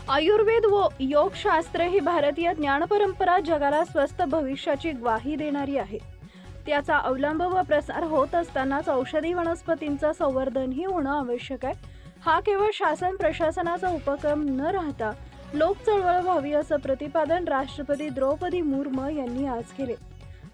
आयुर्वेद व योगशास्त्र ही भारतीय ज्ञानपरंपरा जगाला स्वस्थ भविष्याची ग्वाही देणारी आहे। त्याचा अवलंब व प्रसार होत असतानाच औषधी वनस्पतींचा संवर्धनही होणं आवश्यक आहे। हा केवळ शासन प्रशासनाचा उपक्रम न राहता लोक चळवळ व्हावी असं प्रतिपादन राष्ट्रपती द्रौपदी मुर्मू यांनी आज केले।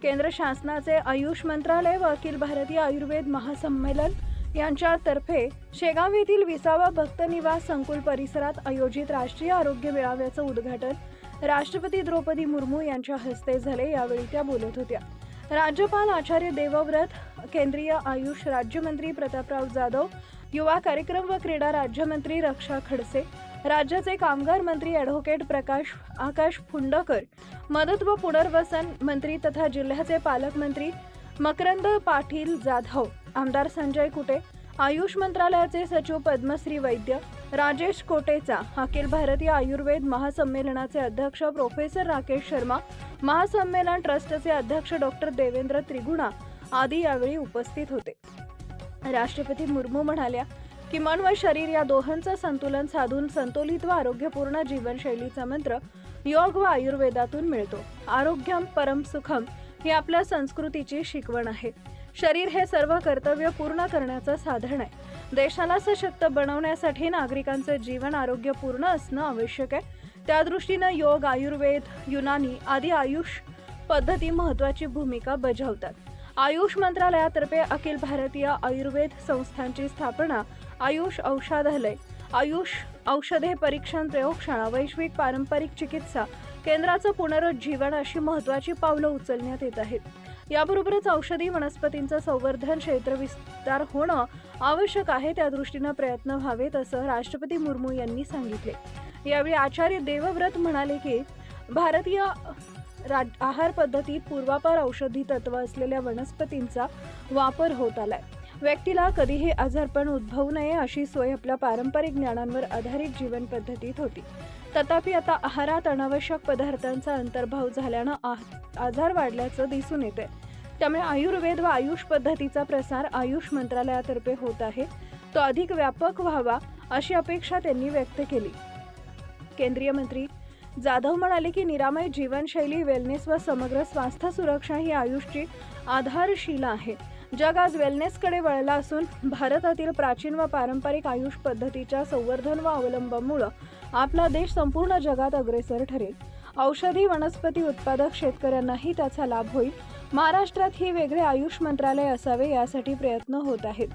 केंद्र शासनाचे आयुष मंत्रालय व अखिल भारतीय आयुर्वेद महासंमेलन यांच्यातर्फे शेगाव येथील 20वा भक्त निवास संकुल परिसरात आयोजित राष्ट्रीय आरोग्य मेळाव्याचं उद्घाटन राष्ट्रपती द्रौपदी मुर्मू यांच्या हस्ते झाले। यावेळी त्या बोलत होत्या। राज्यपाल आचार्य देवव्रत, केंद्रीय आयुष राज्यमंत्री प्रतापराव जाधव, युवा कार्यक्रम व क्रीडा राज्यमंत्री रक्षा खडसे, राज्याचे कामगार मंत्री ॲडव्होकेट आकाश फुंडकर, मदत व पुनर्वसन मंत्री तथा जिल्ह्याचे पालकमंत्री मकरंद पाटील जाधव, आमदार संजय कुटे, आयुष मंत्रालयाचे सचिव पद्मश्री वैद्य, राजेश कोटेचा, अखिल भारतीय आयुर्वेद महासंमेलनाचे अध्यक्ष प्रोफेसर राकेश शर्मा, महासंमेलन ट्रस्टचे अध्यक्ष डॉक्टर देवेंद्र त्रिगुणा आदी यावेळी उपस्थित होते। राष्ट्रपती मुर्मू म्हणाल्या की मन व शरीर या दोहोंचं संतुलन साधून संतुलित व आरोग्यपूर्ण जीवनशैलीचा मंत्र योग व आयुर्वेदातून मिळतो। आरोग्यम परम सुखम ही आपल्या संस्कृतीची शिकवण आहे। शरीर हे सर्व कर्तव्य पूर्ण करण्याचं साधन आहे। देशाला सशक्त बनवण्यासाठी नागरिकांचे जीवन आरोग्यपूर्ण असणं आवश्यक आहे। त्या दृष्टीने योग, आयुर्वेद, युनानी आदी आयुष पद्धती महत्त्वाची भूमिका बजावतात। आयुष मंत्रालयातर्फे अखिल भारतीय आयुर्वेद संस्थांची स्थापना, आयुष औषधालय, आयुष औषधे परीक्षण प्रयोगशाळा, वैश्विक पारंपरिक चिकित्सा केंद्राचं पुनरुज्जीवन अशी महत्त्वाची पावलं उचलण्यात येत आहेत। याबरोबरच औषधी वनस्पतींचं संवर्धन, क्षेत्र विस्तार होणं आवश्यक आहे। त्या दृष्टीने प्रयत्न व्हावेत असं राष्ट्रपती मुर्मू यांनी सांगितले। यावेळी आचार्य देवव्रत म्हणाले की भारतीय आहार पद्धतीत पूर्वापार औषधी तत्व असलेल्या वनस्पतींचा वापर होत आलाय। व्यक्तीला कधीही आजारपण उद्भवू नये अशी सोय आपल्या पारंपरिक ज्ञानांवर आधारित जीवन पद्धतीत होती। तथापि आता आहारात अनावश्यक पदार्थांचा अंतर्भाव झाल्यानं आजार वाढल्याचं दिसून येते। त्यामुळे आयुर्वेद व आयुष पद्धतीचा प्रसार आयुष मंत्रालयातर्फे होत आहे, तो अधिक व्यापक व्हावा अशी अपेक्षा त्यांनी व्यक्त केली। केंद्रीय मंत्री जाधव म्हणाले की निरामय जीवनशैली, वेलनेस व समग्र स्वास्थ्य सुरक्षा ही आयुषची आधारशिला आहे। जग आज वेलनेसकडे वळलं असून भारतातील प्राचीन व पारंपरिक आयुष पद्धतीच्या संवर्धन व अवलंबामुळे आपला देश संपूर्ण जगात अग्रेसर ठरेल। औषधी वनस्पती उत्पादक शेतकऱ्यांनाही त्याचा लाभ होईल। महाराष्ट्रात ही वेगळे आयुष मंत्रालय असावे यासाठी प्रयत्न होत आहेत।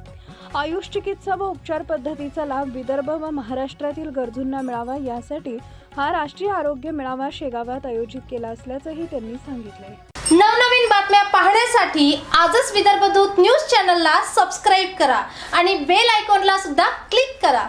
आयुष चिकित्सा व उपचार पद्धतीचा लाभ विदर्भ व महाराष्ट्रातील गरजूंना मिळावा यासाठी हा राष्ट्रीय आरोग्य मेळावा शेगावात आयोजित केला असल्याचंही त्यांनी सांगितले। नवनवीन बातम्या पाहण्यासाठी आजच विदर्भ दूत न्यूज चॅनलला सबस्क्राईब करा आणि बेल आयकॉनला सुद्धा क्लिक करा।